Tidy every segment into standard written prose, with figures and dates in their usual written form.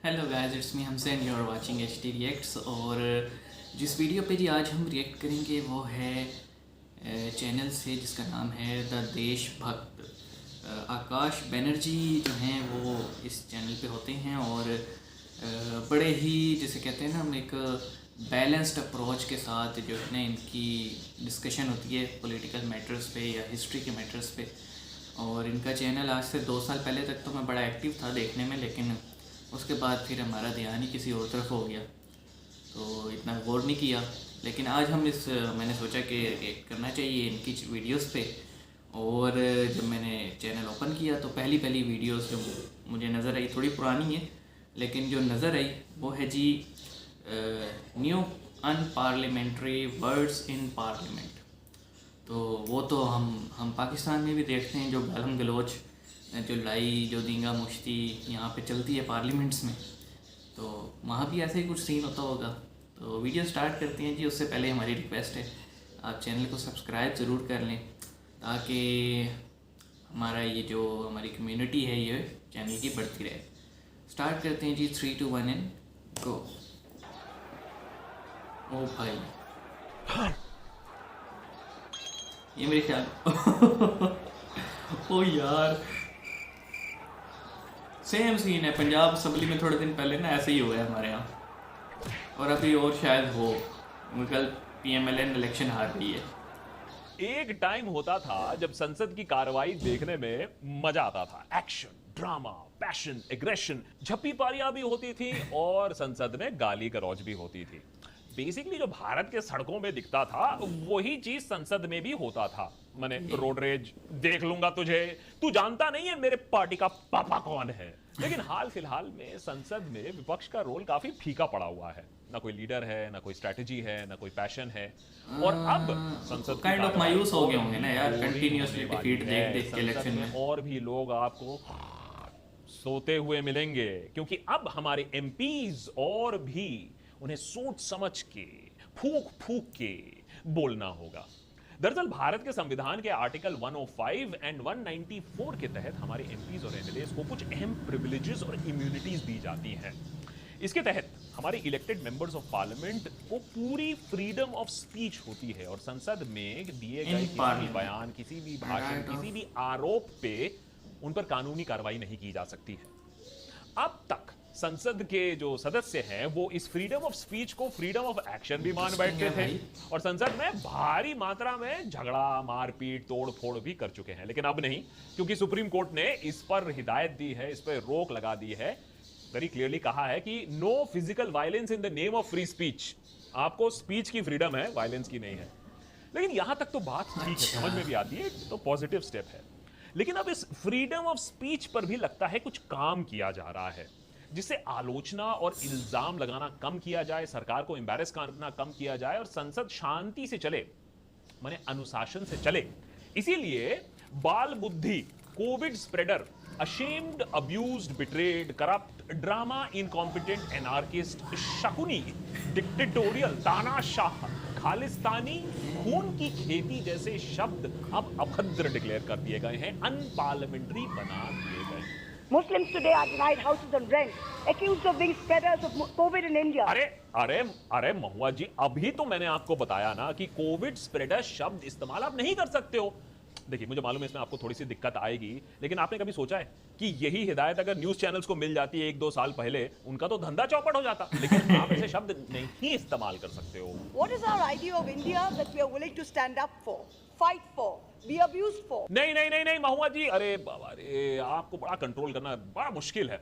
Hello guys, it's me हमसेन, you are watching h t reacts. और जिस video पे जी आज हम रिएक्ट करेंगे वो है चैनल से जिसका नाम है द देशभक्त। आकाश बनर्जी जो हैं वो इस चैनल पे होते हैं और बड़े ही जैसे कहते हैं ना हम एक बैलेंस्ड अप्रोच के साथ जो है ना इनकी डिस्कशन होती है पॉलिटिकल मैटर्स पे या हिस्ट्री के मैटर्स पे। और इनका चैनल आज से 2 साल पहले तक तो मैं बड़ा एक्टिव था देखने में, लेकिन उसके बाद फिर हमारा ध्यान ही किसी और तरफ हो गया तो इतना गौर नहीं किया। लेकिन आज हम मैंने सोचा कि रिएक्ट करना चाहिए इनकी वीडियोस पे। और जब मैंने चैनल ओपन किया तो पहली वीडियोस जो मुझे नज़र आई, थोड़ी पुरानी है लेकिन जो नज़र आई वो है जी new unparliamentary words in parliament. तो वो तो हम पाकिस्तान में भी देखते हैं, जो गालम गलोच, जो लड़ाई, जो दींगा मुश्ती यहाँ पे चलती है पार्लियामेंट्स में, तो वहाँ भी ऐसे ही कुछ सीन होता होगा। तो वीडियो स्टार्ट करते हैं जी। उससे पहले हमारी रिक्वेस्ट है आप चैनल को सब्सक्राइब ज़रूर कर लें ताकि हमारा ये जो हमारी कम्युनिटी है ये चैनल की बढ़ती रहे। स्टार्ट करते हैं जी, 3, 2, 1 एंड गो। ओ भाई, ये मेरे ख्याल ओ यार, सेम सीन है पंजाब असम्बली में थोड़े दिन पहले ना, ऐसे ही हुआ है हमारे यहाँ। और अभी और शायद हो, कल पीएमएलएन इलेक्शन हार रही है। एक टाइम होता था जब संसद की कार्रवाई देखने में मजा आता था। एक्शन, ड्रामा, पैशन, एग्रेशन, झप्पी पारियां भी होती थी और संसद में गाली गलौज भी होती थी। बेसिकली जो भारत के सड़कों में दिखता था वही चीज संसद में भी होता था। मैंने रोड रेज, देख लूंगा तुझे, तू जानता नहीं है मेरे पार्टी का पापा कौन है। लेकिन हाल फिलहाल में संसद में विपक्ष का रोल काफी फीका पड़ा हुआ है। ना कोई लीडर है, ना कोई स्ट्रेटजी है, ना कोई पैशन है। और अब संसद काइंड ऑफ मायूस हो गए होंगे ना यार, कंटिन्यूअसली डिफीट देख देख के इलेक्शन में। और भी लोग आपको सोते हुए मिलेंगे क्योंकि अब हमारे एमपीज और भी उन्हें सोच समझ के, फूक फूक के बोलना होगा। दरअसल भारत के संविधान के आर्टिकल 105 एंड 194 के तहत हमारे एमपीज और एमएलएज को कुछ अहम प्रिविलेजेस और इम्यूनिटीज दी जाती हैं। इसके तहत हमारे इलेक्टेड मेंबर्स ऑफ पार्लियामेंट को पूरी फ्रीडम ऑफ स्पीच होती है और संसद में दिए गए किसी भी बयान, किसी भी भाषण, किसी भी आरोप पे उन पर कानूनी कार्रवाई नहीं की जा सकती है। अब तक संसद के जो सदस्य हैं वो इस फ्रीडम ऑफ स्पीच को फ्रीडम ऑफ एक्शन भी मान बैठते थे और संसद में भारी मात्रा में झगड़ा, मारपीट, तोड़ फोड़ भी कर चुके हैं। लेकिन अब नहीं, क्योंकि सुप्रीम कोर्ट ने इस पर हिदायत दी है, इस पर रोक लगा दी है। वेरी क्लियरली कहा है कि no physical violence in the name of free speech. आपको स्पीच की फ्रीडम है, वायलेंस की नहीं है। लेकिन यहां तक तो बात ठीक है, समझ में भी आती है, तो पॉजिटिव स्टेप है। लेकिन अब इस फ्रीडम ऑफ स्पीच पर भी लगता है कुछ काम किया जा रहा है जिससे आलोचना और इल्जाम लगाना कम किया जाए, सरकार को एम्बैरेस करना कम किया जाए और संसद शांति से चले, माने अनुशासन से चले। इसीलिए बाल बुद्धि, Covid spreader, ashamed, abused, betrayed, corrupt, drama, incompetent, anarchist, Shakuni, dictatorial, तानाशाह, खालिस्तानी, खून की खेती जैसे शब्द अब अभद्र डिक्लेयर कर दिए गए हैं, अनपार्लियामेंट्री बना दिए गए हैं। Muslims today are denied houses on rent, accused of being spreaders of COVID in India. अरे महुआ जी, अभी तो मैंने आपको बताया ना कि कोविड स्प्रेडर शब्द इस्तेमाल आप नहीं कर सकते हो। देखिए, मुझे मालूम है इसमें आपको थोड़ी सी दिक्कत आएगी, लेकिन आपने कभी सोचा है कि यही हिदायत अगर न्यूज चैनल्स को मिल जाती है 1-2 साल पहले, उनका तो धंधा चौपट हो जाता। लेकिन आप ऐसे शब्द नहीं इस्तेमाल कर सकते हो। What is our idea of India that we are willing to stand up for, fight for, be abused for? नहीं महुआ जी, अरे बाबा रे, आपको बड़ा कंट्रोल करना बड़ा मुश्किल है।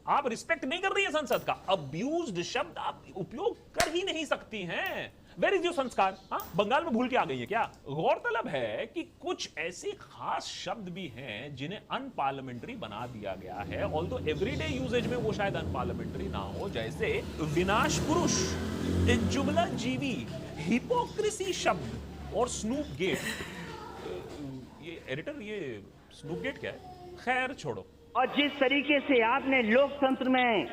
आप रिस्पेक्ट नहीं कर रही है संसद का। अब्यूज्ड शब्द आप उपयोग कर ही नहीं सकती हैं। वेयर इज योर संस्कार? हाँ, बंगाल में भूल के आ गई है क्या? गौरतलब है कि कुछ ऐसे खास शब्द भी हैं जिन्हें अनपार्लियामेंट्री बना दिया गया है, ऑल्दो एवरीडे यूजेज में वो शायद अनपार्लियामेंट्री ना हो, जैसे विनाश पुरुष, जुमला जीवी, हिपोक्रेसी शब्द और स्नूप गेट। ये एडिटर, ये स्नूप गेट क्या है? खैर छोड़ो। और जिस तरीके से आपने लोकतंत्र में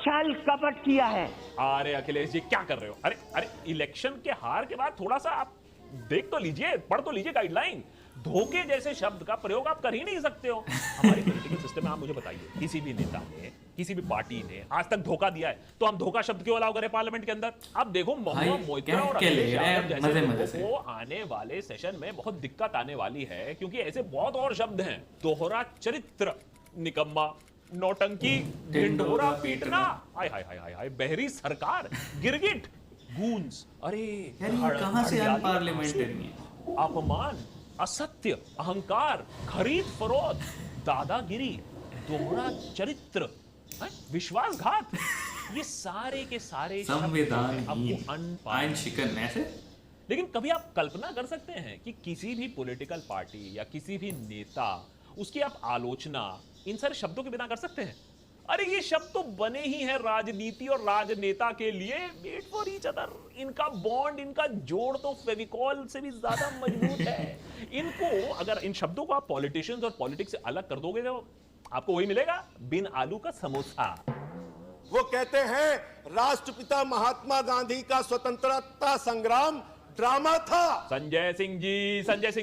छल कपट किया है। अरे अखिलेश जी, क्या कर रहे हो? अरे इलेक्शन के हार के बाद थोड़ा सा आप देख तो लीजिए, पढ़ तो लीजिए गाइडलाइन। धोखे जैसे शब्द का प्रयोग आप कर ही नहीं सकते हो। हमारी पॉलिटिकल सिस्टम में आप मुझे बताइए, किसी भी नेता ने किसी भी पार्टी ने आज तक धोखा दिया है तो हम धोखा शब्द क्यों अलाउ करें पार्लियामेंट के अंदर? अब देखो मोहम्मद मोइत्रा और अखिलेश यादव जैसे लोगों को आने वाले सेशन में बहुत दिक्कत आने वाली है, क्योंकि ऐसे बहुत और शब्द हैं, दोहरा चरित्र, निकम्मा, नौटंकी, ढिंढोरा पीटना, हाय हाय हाय हाय हाय, बहरी सरकार, गिरगिट, गूंज, अरे कहां से अनपार्लियामेंट्री है? अपमान, असत्य, अहंकार, खरीद फरोख्त, दादागिरी, दोहरा चरित्र, विश्वासघात, ये सारे के सारे संविधान आपको अनपार्लियामेंट्री ऐसे। लेकिन कभी आप कल्पना कर सकते हैं कि किसी भी पॉलिटिकल पार्टी या किसी भी नेता, उसकी आप आलोचना इन सारे शब्दों के बिना कर सकते हैं? अरे ये शब्द तो बने ही हैं राजनीति और राजनेता के लिए, मेड फॉर ईच अदर। इनका बॉन्ड, इनका जोड़ तो फेविकॉल से भी ज्यादा मजबूत है। इनको अगर इन शब्दों को आप पॉलिटिशियंस और पॉलिटिक्स से अलग कर दोगे तो आपको वही मिलेगा, बिन आलू का समोसा। वो कहते हैं राष्ट्रपिता महात्मा गांधी का स्वतंत्रता संग्राम ड्रामा था। संजय सिंह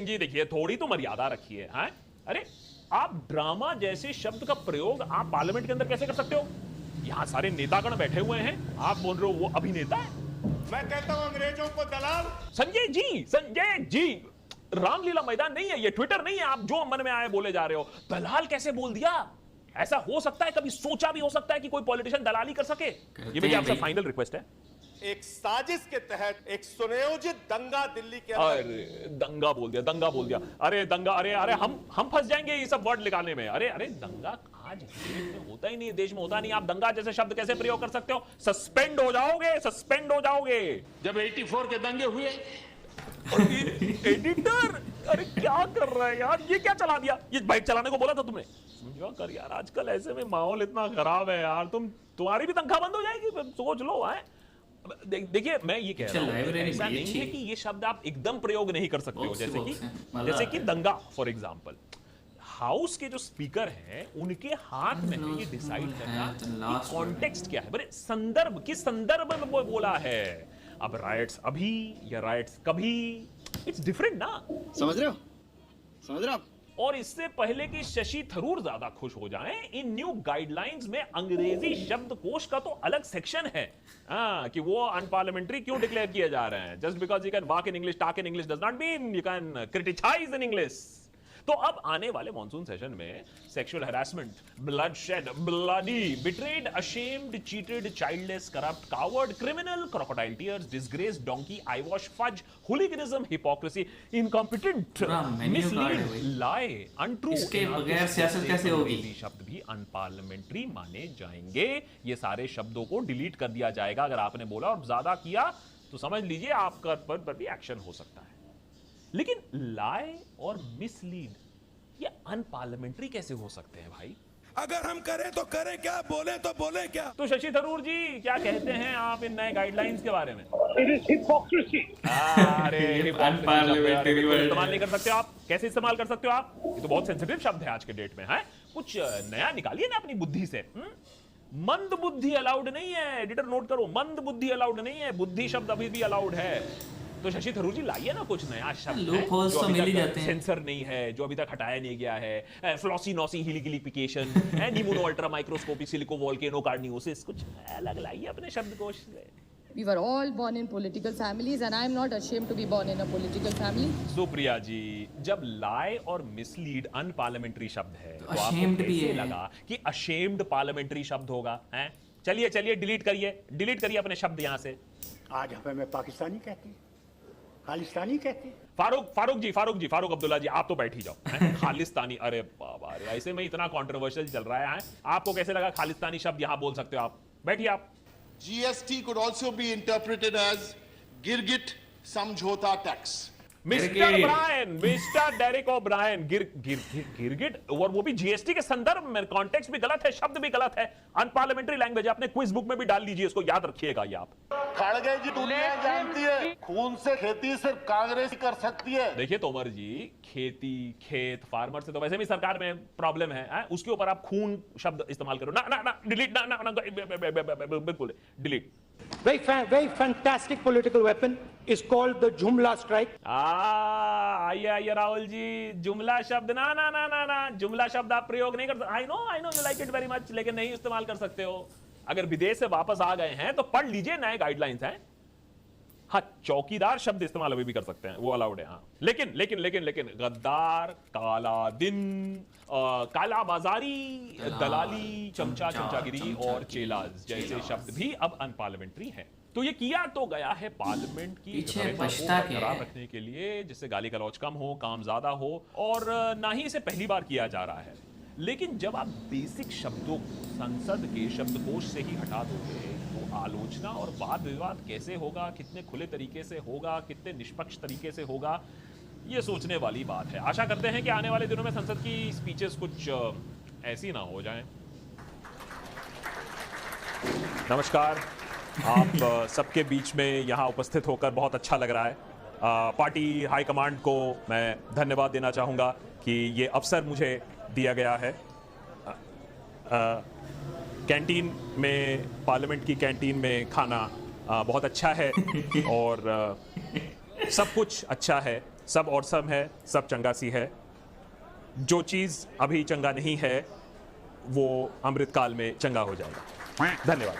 जी देखिए, थोड़ी तो मर्यादा रखिए। हैं? अरे आप ड्रामा जैसे शब्द का प्रयोग आप पार्लियामेंट के अंदर कैसे कर सकते हो? यहां सारे नेतागण बैठे हुए हैं, आप बोल रहे हो वो अभिनेता है। मैं कहता हूं अंग्रेजों को दलाल। संजय जी, रामलीला मैदान नहीं है ये, ट्विटर नहीं है आप जो मन में आए बोले जा रहे हो। दलाल कैसे बोल दिया? ऐसा हो सकता है, कभी सोचा भी हो सकता है कि कोई पॉलिटिशियन दलाली कर सके? ये मेरी आपसे फाइनल रिक्वेस्ट है। एक साजिश के तहत एक सुनियोजित दंगा दिल्ली के अरे दंगा बोल दिया, अरे दंगा, अरे हम फंस जाएंगे ये सब वर्ड निकालने में। अरे दंगा आज देश में होता ही नहीं, देश में होता नहीं, आप दंगा जैसे शब्द कैसे प्रयोग कर सकते हो? सस्पेंड हो जाओगे। जब 84 के दंगे हुए, एडिटर, अरे क्या कर रहा है यार, ये क्या चला दिया? ये बाइक चलाने को बोला था तुमने? समझो कर यार, आजकल ऐसे में माहौल इतना खराब है यार, तुम्हारी भी तनख्वाह बंद हो जाएगी, सोच लो। है देखिए, मैं ये कह रहा हूं, ऐसा नहीं है कि ये शब्द आप एकदम प्रयोग नहीं कर सकते हो, जैसे कि दंगा फॉर एग्जांपल। हाउस के जो स्पीकर हैं उनके हाथ में है ये डिसाइड करना कॉन्टेक्स्ट क्या है, बड़े संदर्भ, किस संदर्भ में वो बोला है। अब राइट्स अभी या राइट्स कभी, इट्स डिफरेंट ना। समझ रहे हो आप? और इससे पहले कि शशि थरूर ज्यादा खुश हो जाएं, इन न्यू गाइडलाइंस में अंग्रेजी शब्दकोश का तो अलग सेक्शन है। कि वो अनपार्लियामेंट्री क्यों डिक्लेयर किए जा रहे हैं। Just because you can walk in English, talk in English does not mean you can criticise in English. तो अब आने वाले मॉनसून सेशन में sexual harassment, bloodshed, bloody, betrayed, ashamed, cheated, childless, corrupt, coward, criminal, crocodile tears, disgrace, donkey, eyewash, fudge, hooliganism, hypocrisy, incompetent, mislead, lie, untrue, इसके बगैर सियासत कैसे होगी? शब्द भी अनपार्लियामेंट्री माने जाएंगे। ये सारे शब्दों को डिलीट कर दिया जाएगा। अगर आपने बोला और ज्यादा किया तो समझ लीजिए आपका पर भी एक्शन हो सकता है। लेकिन लाई और मिसलीड ये अनपार्लियामेंट्री कैसे हो सकते हैं भाई? अगर हम करें तो करें क्या, बोले तो बोले क्या? तो शशि थरूर जी क्या कहते हैं आप इन नए गाइडलाइंस के बारे में? अरे अनपार्लियामेंट्री वर्ड इस्तेमाल नहीं कर सकते आप। कैसे इस्तेमाल कर सकते हो आप? ये तो बहुत सेंसिटिव शब्द है आज के डेट में। है कुछ नया निकालिए ना अपनी बुद्धि से। मंद बुद्धि अलाउड नहीं है, एडिटर नोट करो, मंद बुद्धि अलाउड नहीं है, बुद्धि शब्द अभी भी अलाउड है। तो शशि थरूर जी लाइए ना कुछ नया शब्द जो अभी तक सेंसर नहीं है, जो अभी तक हटाया नहीं गया है। Floccinaucinihilipilification, pneumonoultramicroscopicsilicovolcanoconiosis, कुछ अलग लाइए अपने शब्दकोश से। We were all born in political families and I am not ashamed to be born in a political family. Supriya जी, जब लाई और मिसलीड अनपार्लियामेंट्री शब्द है तो आपको कैसे लगा कि अशेम्ड पार्लियामेंट्री शब्द होगा? हैं? चलिए डिलीट करिए अपने शब्द यहां से। आज हमें पाकिस्तानी कहते हैं, खालिस्तानी कहते हैं। फारूक अब्दुल्ला जी, आप तो बैठ ही जाओ। खालिस्तानी, अरे बाबा रे, ऐसे में इतना कंट्रोवर्शियल चल रहा है। आपको कैसे लगा खालिस्तानी शब्द यहां बोल सकते हो आप? बैठिए आप। GST could also be interpreted as Girgit Samjhota Tax. Mister Derek O'Brien, गिरगिट, और वो भी जीएसटी के संदर्भ में। कॉन्टेक्स्ट भी गलत है, शब्द भी गलत है, अनपार्लियामेंट्री लैंग्वेज। अपने क्विज बुक में भी डाल लीजिए इसको, याद रखिएगा ये आप। खड़गे जी दुनिया जानती है, खून से खेती सिर्फ कांग्रेस ही कर सकती है। देखिए तोमर जी, खेती, खेत, फार्मर से तो वैसे भी सरकार में प्रॉब्लम है। उसके ऊपर आप खून शब्द इस्तेमाल करो ना, डिलीट ना, बिल्कुल delete. very fantastic political weapon is called the Jumla strike. आइए आइए राहुल जी, जुमला शब्द ना ना ना ना ना, जुमला शब्द आप प्रयोग नहीं कर सकते। I know you like it very much, लेकिन नहीं इस्तेमाल कर सकते हो। अगर विदेश से वापस आ गए हैं तो पढ़ लीजिए, नए गाइडलाइंस हैं। हाँ, चौकीदार शब्द इस्तेमाल अभी भी कर सकते हैं, वो अलाउड है। हाँ, लेकिन लेकिन लेकिन लेकिन गद्दार, काला दिन, काला बाजारी, दलाली, चमचागिरी और चेलाज जैसे शब्द भी अब अनपार्लियामेंट्री हैं। तो ये किया तो गया है पार्लियामेंट की बरकरार रखने के लिए, जिससे गाली गलौज कम हो, काम ज्यादा हो, और ना ही इसे पहली बार किया जा रहा है। लेकिन जब आप बेसिक शब्दों को संसद के शब्दकोश से ही हटा दोगे तो आलोचना और वाद विवाद कैसे होगा, कितने खुले तरीके से होगा, कितने निष्पक्ष तरीके से होगा, ये सोचने वाली बात है। आशा करते हैं कि आने वाले दिनों में संसद की स्पीचेस कुछ ऐसी ना हो जाएं। नमस्कार, आप सबके बीच में यहाँ उपस्थित होकर बहुत अच्छा लग रहा है। पार्टी हाईकमांड को मैं धन्यवाद देना चाहूँगा कि ये अवसर मुझे दिया गया है। कैंटीन में, पार्लियामेंट की कैंटीन में खाना बहुत अच्छा है और सब कुछ अच्छा है, सब औसम है, सब चंगा सी है। जो चीज़ अभी चंगा नहीं है वो अमृतकाल में चंगा हो जाएगा। धन्यवाद।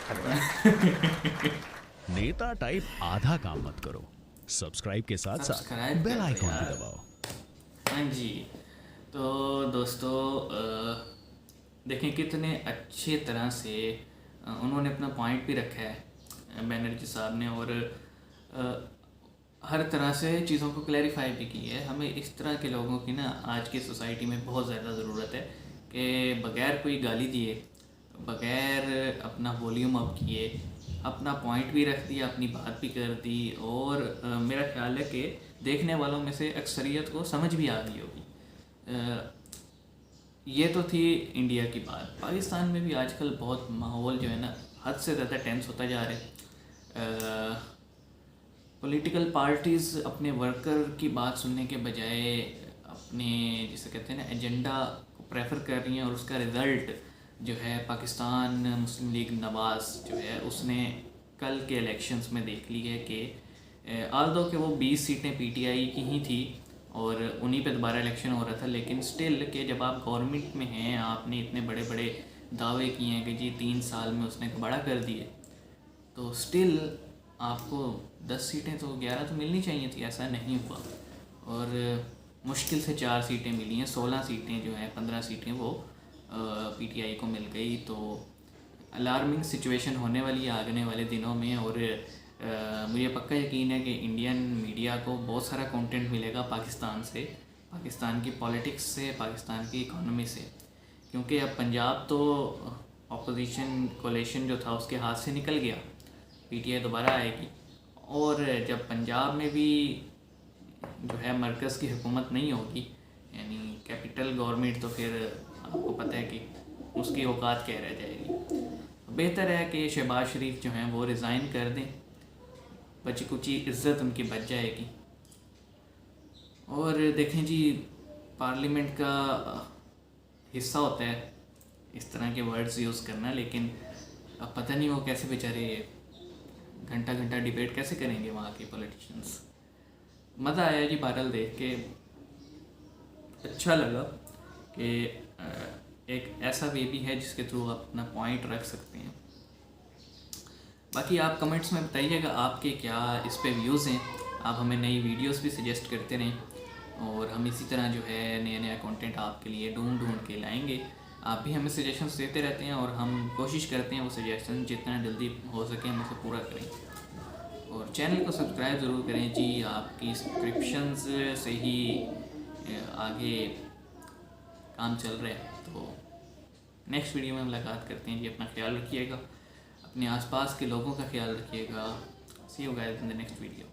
नेता टाइप आधा काम मत करो, सब्सक्राइब के साथ साथ बेल आइकॉन भी दबाओ। हाँ जी, तो दोस्तों देखें कितने अच्छे तरह से उन्होंने अपना पॉइंट भी रखा है बनर्जी साहब ने, और हर तरह से चीज़ों को क्लैरिफाई भी की है। हमें इस तरह के लोगों की ना आज की सोसाइटी में बहुत ज़्यादा ज़रूरत है कि बग़ैर कोई गाली दिए, बग़ैर अपना वॉल्यूम अप किए, अपना पॉइंट भी रख दिया, अपनी बात भी कर दी, और मेरा ख्याल है कि देखने वालों में से अक्सरियत को समझ भी आ गई होगी। ये तो थी इंडिया की बात। पाकिस्तान में भी आजकल बहुत माहौल जो है ना हद से ज़्यादा टेंस होता जा रहा है। पॉलिटिकल पार्टीज़ अपने वर्कर की बात सुनने के बजाय अपने जिसे कहते हैं ना एजेंडा को प्रेफर कर रही हैं, और उसका रिज़ल्ट जो है पाकिस्तान मुस्लिम लीग नवाज़ जो है उसने कल के इलेक्शंस में देख ली है कि आल्दो के वो 20 सीटें पीटीआई की ही थी और उन्हीं पे दोबारा इलेक्शन हो रहा था, लेकिन स्टिल के जब आप गवर्नमेंट में हैं, आपने इतने बड़े बड़े दावे किए हैं कि जी 3 साल में उसने बड़ा कर दिए, तो स्टिल आपको 10 सीटें तो 11 तो मिलनी चाहिए थी, ऐसा नहीं हुआ। और मुश्किल से 4 सीटें मिली हैं, 16 सीटें जो हैं 15 सीटें वो पीटीआई को मिल गई। तो अलार्मिंग सिचुएशन होने वाली है आने वाले दिनों में, और मुझे पक्का यकीन है कि इंडियन मीडिया को बहुत सारा कंटेंट मिलेगा पाकिस्तान से, पाकिस्तान की पॉलिटिक्स से, पाकिस्तान की इकोनॉमी से, क्योंकि अब पंजाब तो अपोजिशन कोalition जो था उसके हाथ से निकल गया, पीटीआई दोबारा आएगी। और जब पंजाब में भी जो है मरकज़ की हुकूमत नहीं होगी, यानी कैपिटल गवर्नमेंट, तो फिर आपको पता है कि उसकी औकात क्या रह जाएगी। बेहतर है कि शहबाज शरीफ जो हैं वो रिज़ाइन कर दें, बची कुची इज़्ज़त उनकी बच जाएगी। और देखें जी, पार्लियामेंट का हिस्सा होता है इस तरह के वर्ड्स यूज़ करना, लेकिन अब पता नहीं वो कैसे बेचारे घंटा घंटा डिबेट कैसे करेंगे वहाँ के पॉलिटिशियंस। मज़ा आया जी बहरहाल देख के, अच्छा लगा कि एक ऐसा वे भी है जिसके थ्रू आप अपना पॉइंट रख सकते हैं। बाकी आप कमेंट्स में बताइएगा आपके क्या इस पे व्यूज़ हैं, आप हमें नई वीडियोस भी सजेस्ट करते रहें, और हम इसी तरह जो है नया कंटेंट आपके लिए ढूंढ के लाएंगे। आप भी हमें सजेशंस देते रहते हैं और हम कोशिश करते हैं वो सजेशन जितना जल्दी हो सके हम उसे पूरा करें। और चैनल को सब्सक्राइब ज़रूर करें जी, आपकी सब्सक्रिप्शंस से ही आगे काम चल रहा है। तो नेक्स्ट वीडियो में मुलाकात करते हैं जी, अपना ख्याल रखिएगा, अपने आसपास के लोगों का ख्याल रखिएगा। See you guys in the next video.